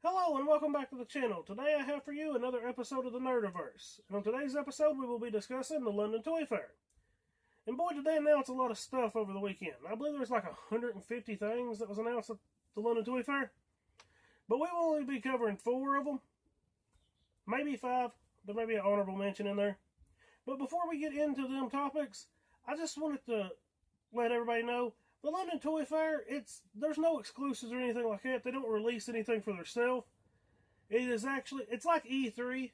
Hello and welcome back to the channel. Today I have for you another episode of the Nerdiverse. And on today's episode we will be discussing the London Toy Fair. And boy, did they announce a lot of stuff over the weekend. I believe there's like 150 things that was announced at the London Toy Fair. But we will only be covering 4 of them. Maybe 5. There may be an honorable mention in there. But before we get into them topics, I just wanted to let everybody know the London Toy Fair, there's no exclusives or anything like that. They don't release anything for themselves. It's like E3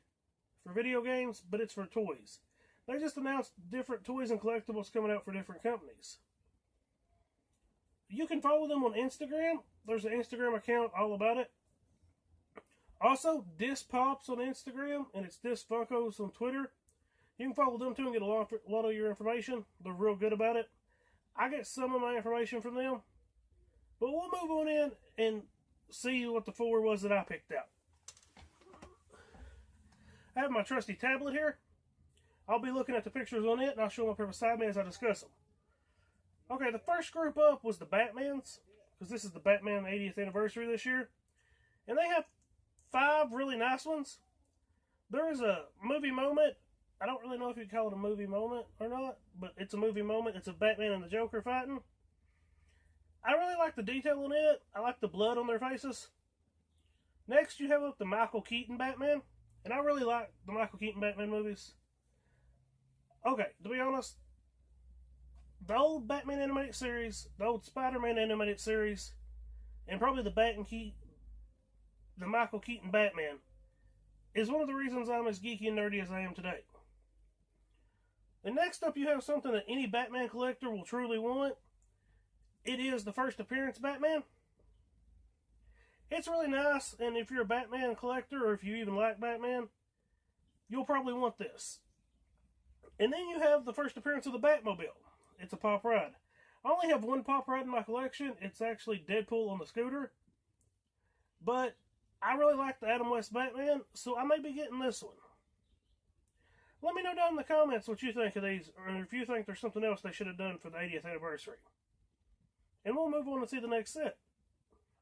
for video games, but it's for toys. They just announced different toys and collectibles coming out for different companies. You can follow them on Instagram. There's an Instagram account all about it. Also, Dis Pops on Instagram, and it's Dis Funkos on Twitter. You can follow them too and get a lot of your information. They're real good about it. I get some of my information from them. But we'll move on in and see what the 4 was that I picked out. I have my trusty tablet here. I'll be looking at the pictures on it and I'll show them up here beside me as I discuss them. Okay, the first group up was the Batmans, because this is the Batman 80th anniversary this year. And they have 5 really nice ones. There is a movie moment. I don't really know if you'd call it a movie moment or not, but it's a movie moment. It's a Batman and the Joker fighting. I really like the detail on it. I like the blood on their faces. Next, you have up the Michael Keaton Batman, and I really like the Michael Keaton Batman movies. Okay, to be honest, the old Batman animated series, the old Spider-Man animated series, and probably the Michael Keaton Batman is one of the reasons I'm as geeky and nerdy as I am today. And next up, you have something that any Batman collector will truly want. It is the first appearance Batman. It's really nice, and if you're a Batman collector, or if you even like Batman, you'll probably want this. And then you have the first appearance of the Batmobile. It's a pop ride. I only have one pop ride in my collection. It's actually Deadpool on the scooter. But I really like the Adam West Batman, so I may be getting this one. Let me know down in the comments what you think of these, or if you think there's something else they should have done for the 80th anniversary. And we'll move on and see the next set.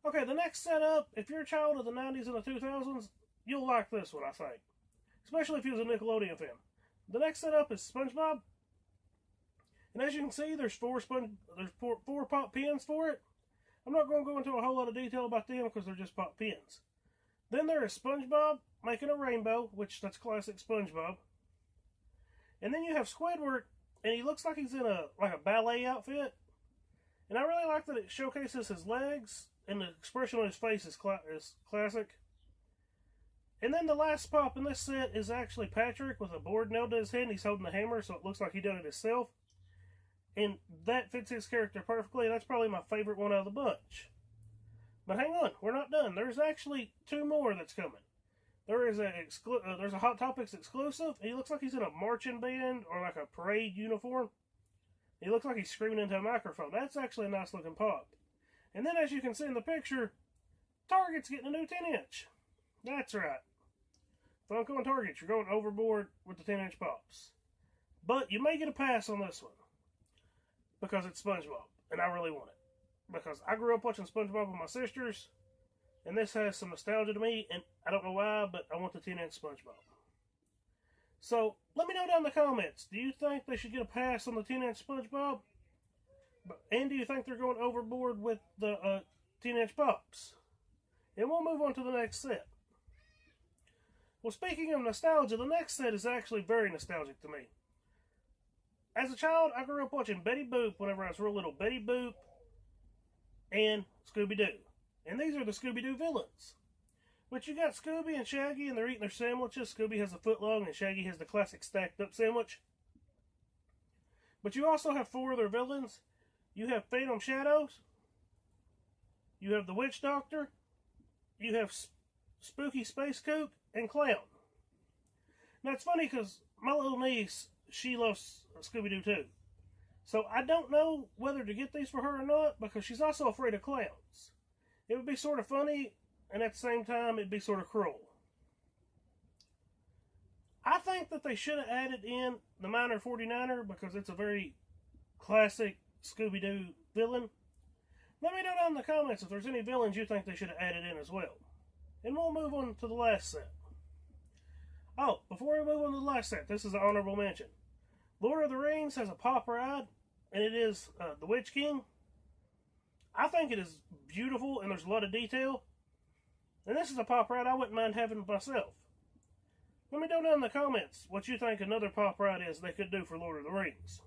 Okay, the next setup, if you're a child of the 90s and the 2000s, you'll like this one, I think. Especially if you was a Nickelodeon fan. The next setup is Spongebob. And as you can see, there's four pop pins for it. I'm not going to go into a whole lot of detail about them because they're just pop pins. Then there is Spongebob making a rainbow, which that's classic Spongebob. And then you have Squidward, and he looks like he's in a ballet outfit. And I really like that it showcases his legs, and the expression on his face is classic. And then the last pop in this set is actually Patrick with a board nailed to his head, and he's holding the hammer, so it looks like he done it himself. And that fits his character perfectly, and that's probably my favorite one out of the bunch. But hang on, we're not done. There's actually 2 more that's coming. There's a Hot Topics exclusive. He looks like he's in a marching band or like a parade uniform. He looks like he's screaming into a microphone. That's actually a nice looking pop. And then as you can see in the picture, Target's getting a new 10-inch. That's right. Funko and Target, you're going overboard with the 10-inch pops. But you may get a pass on this one, because it's SpongeBob, and I really want it. Because I grew up watching SpongeBob with my sisters, and this has some nostalgia to me, and I don't know why, but I want the 10-inch SpongeBob. So, let me know down in the comments, do you think they should get a pass on the 10-inch SpongeBob? And do you think they're going overboard with the 10-inch pops? And we'll move on to the next set. Well, speaking of nostalgia, the next set is actually very nostalgic to me. As a child, I grew up watching Betty Boop whenever I was real little. Betty Boop and Scooby Doo. And these are the Scooby Doo villains. But you got Scooby and Shaggy, and they're eating their sandwiches. Scooby has a foot long, and Shaggy has the classic stacked up sandwich. But you also have 4 of their villains. You have Phantom Shadows. You have the Witch Doctor. You have Spooky Space Kook and Clown. Now it's funny because my little niece, she loves Scooby Doo too. So I don't know whether to get these for her or not, because she's also afraid of clowns. It would be sort of funny, and at the same time, it'd be sort of cruel. I think that they should have added in the Miner 49er, because it's a very classic Scooby Doo villain. Let me know down in the comments if there's any villains you think they should have added in as well. And we'll move on to the last set. Oh, before we move on to the last set, this is an honorable mention. Lord of the Rings has a pop ride, and it is the Witch King. I think it is beautiful, and there's a lot of detail. And this is a pop ride I wouldn't mind having myself. Let me know down in the comments what you think another pop ride is they could do for Lord of the Rings.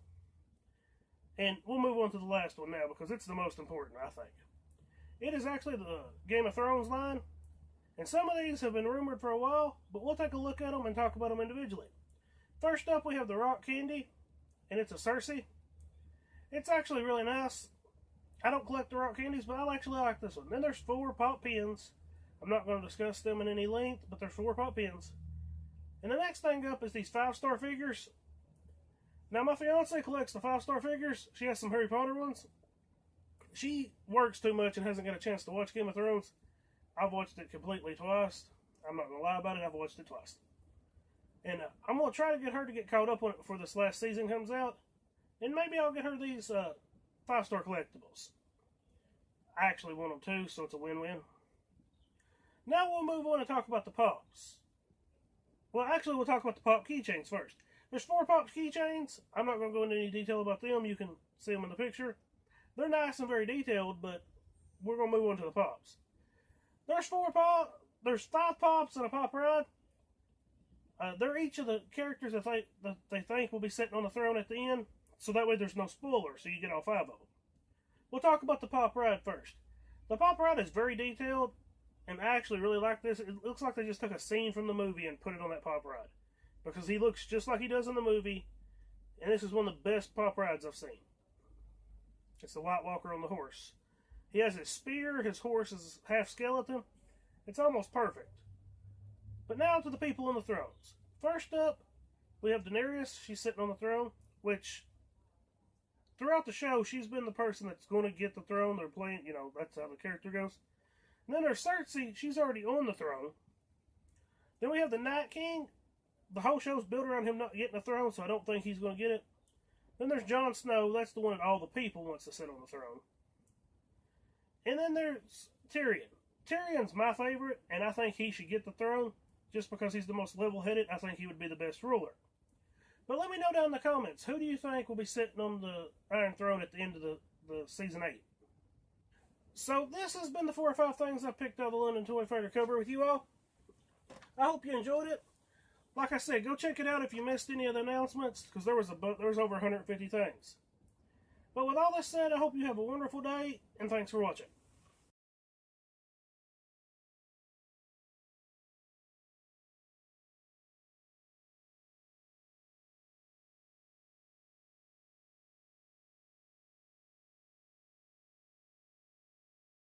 And we'll move on to the last one now, because it's the most important, I think. It is actually the Game of Thrones line. And some of these have been rumored for a while, but we'll take a look at them and talk about them individually. First up, we have the Rock Candy, and it's a Cersei. It's actually really nice. I don't collect the Rock Candies, but I actually like this one. Then there's 4 pop pins. I'm not going to discuss them in any length, but there's 4 pop pins. And the next thing up is these 5-star figures. Now, my fiance collects the 5-star figures. She has some Harry Potter ones. She works too much and hasn't got a chance to watch Game of Thrones. I've watched it completely twice. I'm not going to lie about it. I've watched it twice. And I'm going to try to get her to get caught up on it before this last season comes out. And maybe I'll get her these 5-star collectibles. I actually want them too, so it's a win-win. Now we'll move on and talk about the pops. Well, actually, we'll talk about the pop keychains first. There's 4 pop keychains. I'm not going to go into any detail about them. You can see them in the picture. They're nice and very detailed, but we're going to move on to the pops. There's 5 pops and a pop ride. They're each of the characters that they think will be sitting on the throne at the end, so that way there's no spoiler, so you get all 5 of them. We'll talk about the pop ride first. The pop ride is very detailed, and I actually really like this. It looks like they just took a scene from the movie and put it on that pop ride, because he looks just like he does in the movie, and this is one of the best pop rides I've seen. It's the White Walker on the horse. He has his spear, his horse is half skeleton. It's almost perfect. But now to the people on the thrones. First up, we have Daenerys. She's sitting on the throne, which throughout the show, she's been the person that's going to get the throne. They're playing, that's how the character goes. And then there's Cersei. She's already on the throne. Then we have the Night King. The whole show's built around him not getting the throne, so I don't think he's going to get it. Then there's Jon Snow. That's the one that all the people wants to sit on the throne. And then there's Tyrion. Tyrion's my favorite, and I think he should get the throne just because he's the most level-headed. I think he would be the best ruler. But let me know down in the comments, who do you think will be sitting on the Iron Throne at the end of the Season 8? So this has been the 4 or 5 things I picked out of the London Toy Fair to cover with you all. I hope you enjoyed it. Like I said, go check it out if you missed any of the announcements, because there was over 150 things. But with all this said, I hope you have a wonderful day, and thanks for watching.